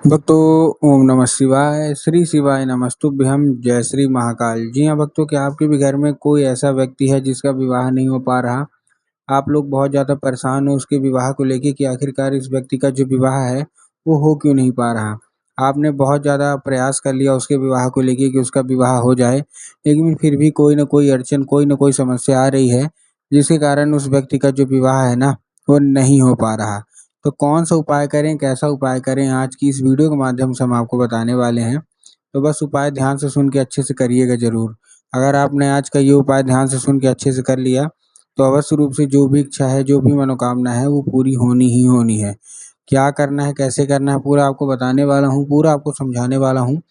भक्तों, ओम नमः शिवाय, श्री शिवाय नमस्तुभ्यम, जय श्री महाकाल। जी हाँ भक्तों, क्या आपके भी घर में कोई ऐसा व्यक्ति है जिसका विवाह नहीं हो पा रहा? आप लोग बहुत ज़्यादा परेशान हो उसके विवाह को लेके कि आखिरकार इस व्यक्ति का जो विवाह है वो हो क्यों नहीं पा रहा। आपने बहुत ज़्यादा प्रयास कर लिया उसके विवाह को लेके कि उसका विवाह हो जाए, लेकिन फिर भी कोई ना कोई अड़चन, कोई ना कोई समस्या आ रही है, जिसके कारण उस व्यक्ति का जो विवाह है ना, वो नहीं हो पा रहा। तो कौन सा उपाय करें, कैसा उपाय करें, आज की इस वीडियो के माध्यम से हम आपको बताने वाले हैं। तो बस उपाय ध्यान से सुन के अच्छे से करिएगा ज़रूर। अगर आपने आज का ये उपाय ध्यान से सुन के अच्छे से कर लिया, तो अवश्य रूप से जो भी इच्छा है, जो भी मनोकामना है, वो पूरी होनी ही होनी है। क्या करना है, कैसे करना है, पूरा आपको बताने वाला हूँ, पूरा आपको समझाने वाला हूँ।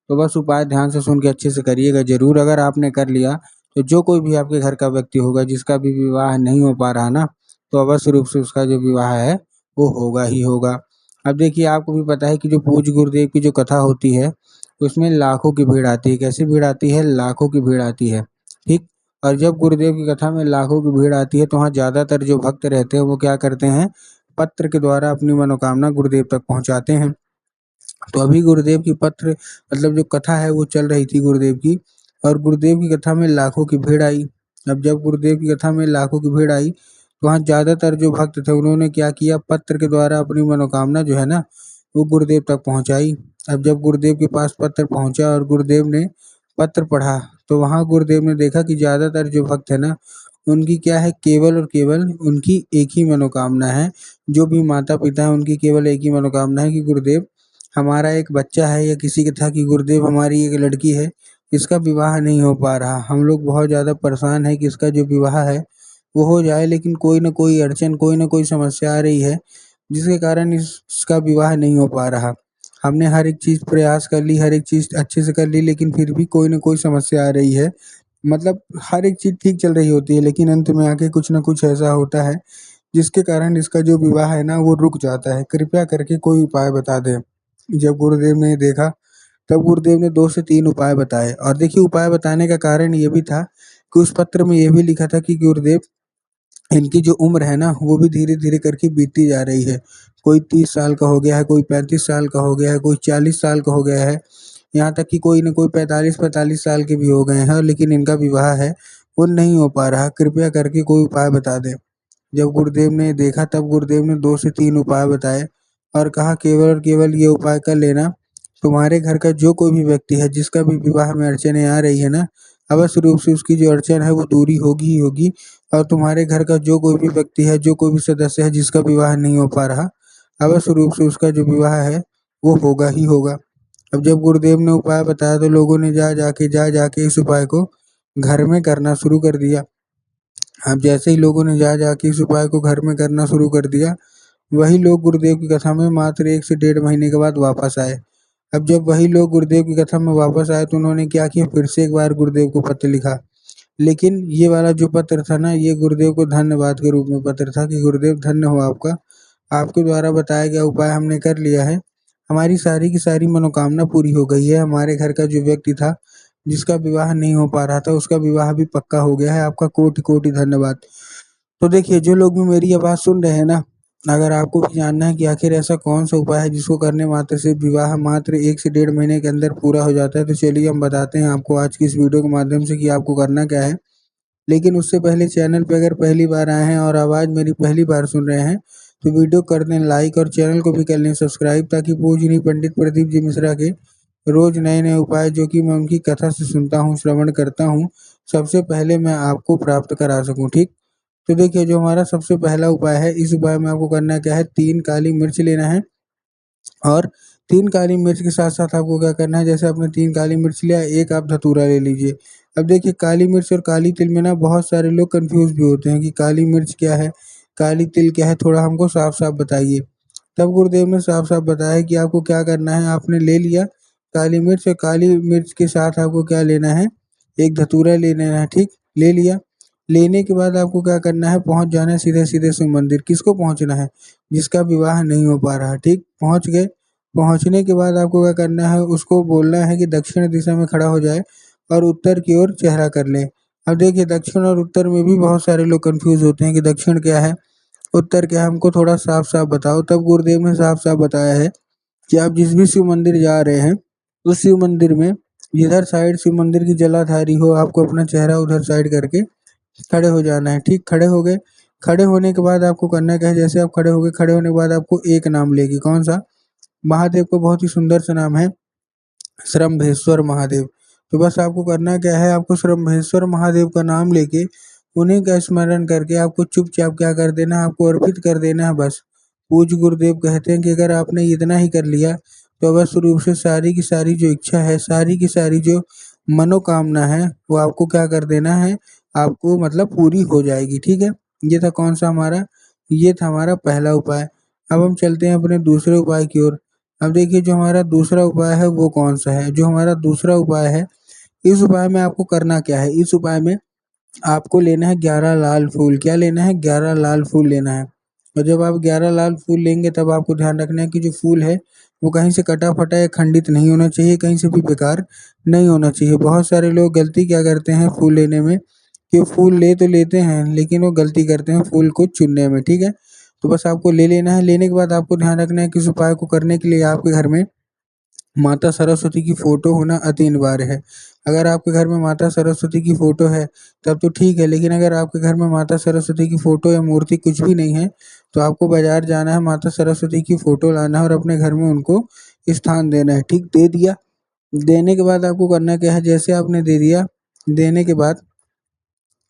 तो बस उपाय ध्यान से सुन के अच्छे से करिएगा ज़रूर। अगर आपने कर लिया, तो जो कोई भी आपके घर का व्यक्ति होगा जिसका भी विवाह नहीं हो पा रहा ना, तो अवश्य रूप से उसका जो विवाह है, वो होगा ही होगा। अब देखिए, आपको भी पता है कि जो पूज्य गुरुदेव की जो कथा होती है, उसमें लाखों की भीड़ आती है। कैसी भीड़ आती है? लाखों की भीड़ आती है, ठीक? और जब गुरुदेव की कथा में लाखों की भीड़ आती है, तो वहाँ ज़्यादातर जो भक्त रहते हैं, वो क्या करते हैं? पत्र के द्वारा अपनी मनोकामना गुरुदेव तक पहुँचाते हैं। तो अभी गुरुदेव की पत्र मतलब जो कथा है वो चल रही थी गुरुदेव की, और गुरुदेव की कथा में लाखों की भीड़ आई। अब जब गुरुदेव की कथा में लाखों की भीड़ आई, तो वहाँ ज़्यादातर जो भक्त थे उन्होंने क्या किया, पत्र के द्वारा अपनी मनोकामना जो है ना, वो गुरुदेव तक पहुँचाई। अब जब गुरुदेव के पास पत्र पहुँचा और गुरुदेव ने पत्र पढ़ा, तो वहाँ गुरुदेव ने देखा कि ज़्यादातर जो भक्त है ना, उनकी क्या है, केवल और केवल उनकी एक ही मनोकामना है। जो भी माता पिता हैं उनकी केवल एक ही मनोकामना है कि गुरुदेव, हमारा एक बच्चा है, या किसी का था कि गुरुदेव हमारी एक लड़की है, इसका विवाह नहीं हो पा रहा। हम लोग बहुत ज़्यादा परेशान हैं कि इसका जो विवाह है वो हो जाए, लेकिन कोई न कोई अड़चन, कोई न कोई समस्या आ रही है, जिसके कारण इसका विवाह नहीं हो पा रहा। हमने हर एक चीज़ प्रयास कर ली, हर एक चीज़ अच्छे से कर ली, लेकिन फिर भी कोई न कोई समस्या आ रही है। मतलब हर एक चीज़ ठीक चल रही होती है, लेकिन अंत में आके कुछ न कुछ ऐसा होता है, जिसके कारण इसका जो विवाह है ना, वो रुक जाता है। कृपया करके कोई उपाय बता दें। जब गुरुदेव ने देखा, तब गुरुदेव ने 2 से 3 उपाय बताए, और देखिए उपाय बताने का कारण ये भी था कि उस पत्र में ये भी लिखा था कि गुरुदेव, इनकी जो उम्र है ना, वो भी धीरे-धीरे करके बीतती जा रही है। कोई 30 साल का हो गया है, कोई 35 साल का हो गया है, कोई 40 साल का हो गया है, यहाँ तक कि कोई न कोई 45-45 साल के भी हो गए हैं, लेकिन इनका विवाह है, वो नहीं हो पा रहा। कृपया करके कोई उपाय बता दें। जब गुरुदेव ने देखा, तब गुरुदेव ने 2 से 3 उपाय बताए और कहा, केवल और केवल ये उपाय कर लेना, तुम्हारे घर का जो कोई भी व्यक्ति है जिसका भी विवाह में अड़चनें आ रही है ना, अवश्य रूप से उसकी जो अड़चन है वो दूरी होगी ही होगी, और तुम्हारे घर का जो कोई भी व्यक्ति है, जो कोई भी सदस्य है जिसका विवाह नहीं हो पा रहा, अवश्य रूप से उसका जो विवाह है वो होगा ही होगा। अब जब गुरुदेव ने उपाय बताया, तो लोगों ने जा जाके इस उपाय को घर में करना शुरू कर दिया। अब जैसे ही लोगों ने जा जाके इस उपाय को घर में करना शुरू कर दिया, वही लोग गुरुदेव की कथा में मात्र 1 से डेढ़ महीने के बाद वापस आए। अब जब वही लोग गुरुदेव की कथा में वापस आए, तो उन्होंने क्या किया, फिर से एक बार गुरुदेव को पत्र लिखा। लेकिन ये वाला जो पत्र था ना, ये गुरुदेव को धन्यवाद के रूप में पत्र था कि गुरुदेव धन्य हो आपका, आपके द्वारा बताया गया उपाय हमने कर लिया है। हमारी सारी की सारी मनोकामना पूरी हो गई है। हमारे घर का जो व्यक्ति था, जिसका विवाह नहीं हो पा रहा था, उसका विवाह भी पक्का हो गया है। आपका कोटि-कोटि धन्यवाद। तो देखिए, जो लोग भी मेरी आवाज़ सुन रहे हैं ना, अगर आपको भी जानना है कि आखिर ऐसा कौन-सा उपाय है जिसको करने मात्र से विवाह मात्र 1 से डेढ़ महीने के अंदर पूरा हो जाता है, तो चलिए हम बताते हैं आपको आज की इस वीडियो के माध्यम से कि आपको करना क्या है। लेकिन उससे पहले चैनल पे अगर पहली बार आए हैं और आवाज़ मेरी पहली बार सुन रहे हैं, तो वीडियो कर दें लाइक और चैनल को भी कर लें सब्सक्राइब, ताकि पूजनीय पंडित प्रदीप जी मिश्रा के रोज़ नए-नए उपाय, जो कि मैं उनकी कथा से सुनता हूँ, श्रवण करता हूँ, सबसे पहले मैं आपको प्राप्त करा सकूँ, ठीक? तो देखिए, जो हमारा सबसे पहला उपाय है, इस उपाय में आपको करना क्या है, 3 काली मिर्च लेना है, और 3 काली मिर्च के साथ-साथ आपको क्या करना है, जैसे आपने 3 काली मिर्च लिया, एक आप धतूरा ले लीजिए। अब देखिए, काली मिर्च और काली तिल में ना बहुत सारे लोग कन्फ्यूज़ भी होते हैं कि काली मिर्च क्या है, काली तिल क्या है, थोड़ा हमको साफ-साफ बताइए। तब गुरुदेव ने साफ-साफ बताया कि आपको क्या करना है, आपने ले लिया काली मिर्च, और काली मिर्च के साथ आपको क्या लेना है, एक धतूरा ले लेना है, ठीक? ले लिया। लेने के बाद आपको क्या करना है, पहुँच जाना है सीधे-सीधे शिव मंदिर। किसको पहुँचना है? जिसका विवाह नहीं हो पा रहा, ठीक? पहुँच गए। पहुँचने के बाद आपको क्या करना है, उसको बोलना है कि दक्षिण दिशा में खड़ा हो जाए और उत्तर की ओर चेहरा कर ले। अब देखिए, दक्षिण और उत्तर में भी बहुत सारे लोग कन्फ्यूज़ होते हैं कि दक्षिण क्या है, उत्तर क्या है, हमको थोड़ा साफ-साफ बताओ। तब गुरुदेव ने साफ-साफ बताया है कि आप जिस भी शिव मंदिर जा रहे हैं, उस शिव मंदिर में जिधर साइड शिव मंदिर की जलाधारी हो, आपको अपना चेहरा उधर साइड करके खड़े हो जाना है। ठीक, खड़े हो गए। खड़े होने के बाद आपको करना क्या है, जैसे आप खड़े हो गए, खड़े होने के बाद आपको एक नाम लेगी, कौन सा? महादेव का बहुत ही सुंदर सा नाम है, श्रम्भेश्वर महादेव। तो बस आपको करना क्या है, आपको श्रम्भेश्वर महादेव का नाम लेके उन्हीं का स्मरण करके आपको चुपचाप क्या कर देना है, आपको अर्पित कर देना है बस। पूज्य गुरुदेव कहते हैं कि अगर आपने इतना ही कर लिया तो अवश्य रूप से सारी की सारी जो इच्छा है, सारी की सारी जो मनोकामना है, वो आपको क्या कर देना है, आपको मतलब पूरी हो जाएगी। ठीक है? ये था कौन सा हमारा, ये था हमारा पहला उपाय। अब हम चलते हैं अपने दूसरे उपाय की ओर। अब देखिए जो हमारा दूसरा उपाय है वो कौन-सा है? जो हमारा दूसरा उपाय है, इस उपाय में आपको करना क्या है? इस उपाय में आपको लेना है 11 लाल फूल। क्या लेना है? 11 लाल फूल लेना है। और जब आप 11 लाल फूल लेंगे तब आपको ध्यान रखना है कि जो फूल है वो कहीं से कटा-फटा या खंडित नहीं होना चाहिए, कहीं से भी बेकार नहीं होना चाहिए। बहुत सारे लोग गलती क्या करते हैं फूल लेने में, कि फूल ले तो लेते हैं लेकिन वो गलती करते हैं फूल को चुनने में। ठीक है? तो बस आपको ले लेना है। लेने के बाद आपको ध्यान रखना है कि इस उपाय को करने के लिए आपके घर में माता सरस्वती की फ़ोटो होना अति अनिवार्य है। अगर आपके घर में माता सरस्वती की फ़ोटो है, तब तो ठीक है, लेकिन अगर आपके घर में माता सरस्वती की फ़ोटो या मूर्ति कुछ भी नहीं है, तो आपको बाज़ार जाना है, माता सरस्वती की फ़ोटो लाना है और अपने घर में उनको स्थान देना है। ठीक, दे दिया, देने के बाद आपको करना क्या है, जैसे आपने दे दिया, देने के बाद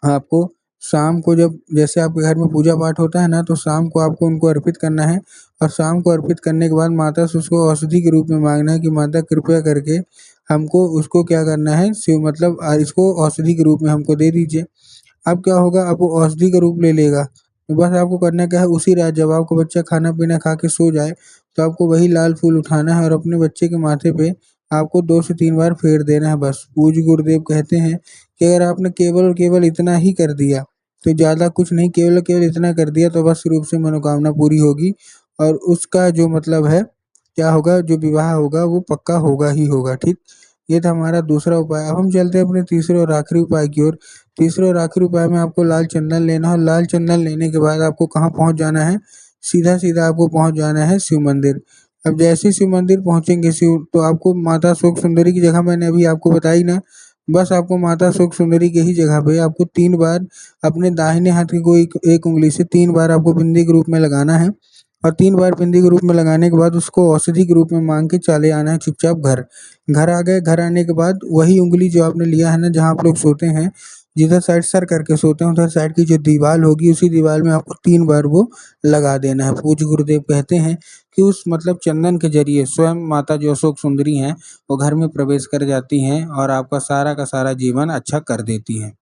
आपको शाम को जब जैसे आपके घर में पूजा पाठ होता है ना, तो शाम को आपको उनको अर्पित करना है और शाम को अर्पित करने के बाद माता से उसको औषधि के रूप में माँगना है कि माता कृपया करके हमको उसको क्या करना है, शिव मतलब इसको औषधि के रूप में हमको दे दीजिए। अब क्या होगा, अब वो औषधि का रूप ले लेगा। तो बस आपको करना क्या है, उसी रात जब आपका बच्चा खाना-पीना खा के सो जाए, तो आपको वही लाल फूल उठाना है और अपने बच्चे के माथे पे आपको 2 से 3 बार फेर देना है बस। पूज्य गुरुदेव कहते हैं कि अगर आपने केवल और केवल इतना ही कर दिया, तो ज़्यादा कुछ नहीं, केवल और केवल इतना कर दिया तो अवश्य रूप से मनोकामना पूरी होगी और उसका जो मतलब है, क्या होगा, जो विवाह होगा वो पक्का होगा ही होगा। ठीक? ये था हमारा दूसरा उपाय। अब हम चलते हैं अपने तीसरे और आखिरी उपाय की ओर। तीसरे और आखिरी उपाय में आपको लाल चंदन लेना है और लाल चंदन लेने के बाद आपको कहाँ पहुँच जाना है, सीधा-सीधा आपको पहुँच जाना है शिव मंदिर। अब जैसे ही शिव मंदिर पहुँचेंगे तो आपको माता शोक सुंदरी की जगह मैंने अभी आपको बताई ना, बस आपको माता शोक सुंदरी के ही जगह पे आपको 3 बार अपने दाहिने हाथ की कोई एक उँगली से 3 बार आपको बिंदी के रूप में लगाना है और 3 बार बिंदी के रूप में लगाने के बाद उसको औषधि के रूप में माँग के चले आना है चुपचाप घर। घर आ गए, घर आने के बाद वही उँगली जो आपने लिया है ना, जहाँ आप लोग सोते हैं, जिधर साइड सर करके सोते हैं, उधर साइड की जो दीवाल होगी, उसी दीवाल में आपको 3 बार वो लगा देना है। पूज्य गुरुदेव कहते हैं कि उस मतलब चंदन के ज़रिए स्वयं माता जो अशोक सुंदरी हैं, वो घर में प्रवेश कर जाती हैं और आपका सारा का सारा जीवन अच्छा कर देती हैं।